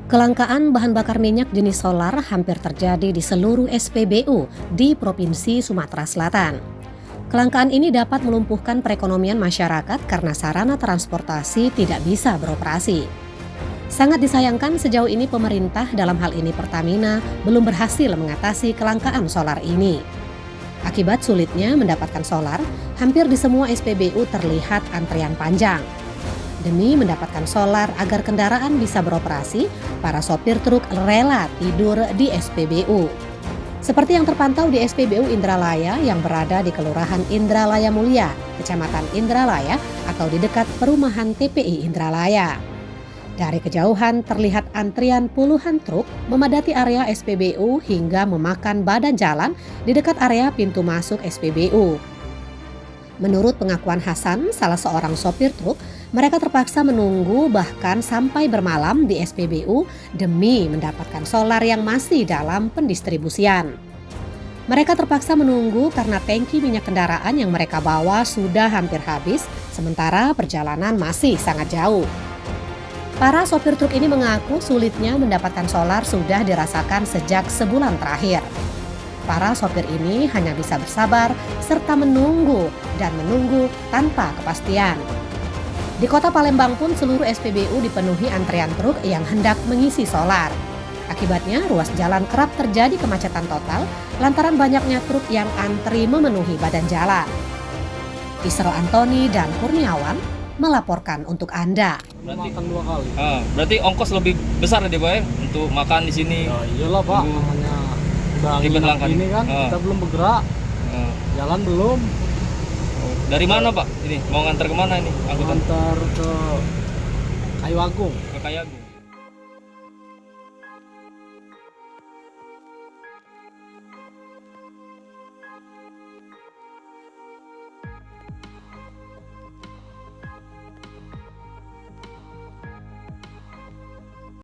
Kelangkaan bahan bakar minyak jenis solar hampir terjadi di seluruh SPBU di Provinsi Sumatera Selatan. Kelangkaan ini dapat melumpuhkan perekonomian masyarakat karena sarana transportasi tidak bisa beroperasi. Sangat disayangkan sejauh ini pemerintah, dalam hal ini Pertamina, belum berhasil mengatasi kelangkaan solar ini. Akibat sulitnya mendapatkan solar, hampir di semua SPBU terlihat antrian panjang. Demi mendapatkan solar agar kendaraan bisa beroperasi, para sopir truk rela tidur di SPBU. Seperti yang terpantau di SPBU Indralaya yang berada di Kelurahan Indralaya Mulia, Kecamatan Indralaya atau di dekat perumahan TPI Indralaya. Dari kejauhan terlihat antrian puluhan truk memadati area SPBU hingga memakan badan jalan di dekat area pintu masuk SPBU. Menurut pengakuan Hasan, salah seorang sopir truk, mereka terpaksa menunggu bahkan sampai bermalam di SPBU demi mendapatkan solar yang masih dalam pendistribusian. Mereka terpaksa menunggu karena tangki minyak kendaraan yang mereka bawa sudah hampir habis, sementara perjalanan masih sangat jauh. Para sopir truk ini mengaku sulitnya mendapatkan solar sudah dirasakan sejak sebulan terakhir. Para sopir ini hanya bisa bersabar serta menunggu dan menunggu tanpa kepastian. Di kota Palembang pun seluruh SPBU dipenuhi antrean truk yang hendak mengisi solar. Akibatnya ruas jalan kerap terjadi kemacetan total lantaran banyaknya truk yang antri memenuhi badan jalan. Isro Antoni dan Kurniawan melaporkan untuk Anda. Makan 2 kali. Berarti ongkos lebih besar ya Pak untuk makan di sini. Ya iyalah Pak, namanya udah Ribet nginep langkan. ini kan, kita belum bergerak, jalan belum. Dari mana Pak? Ini mau ngantar kemana ini angkutan? Antar ke Kayu Agung. Ke Kayagung.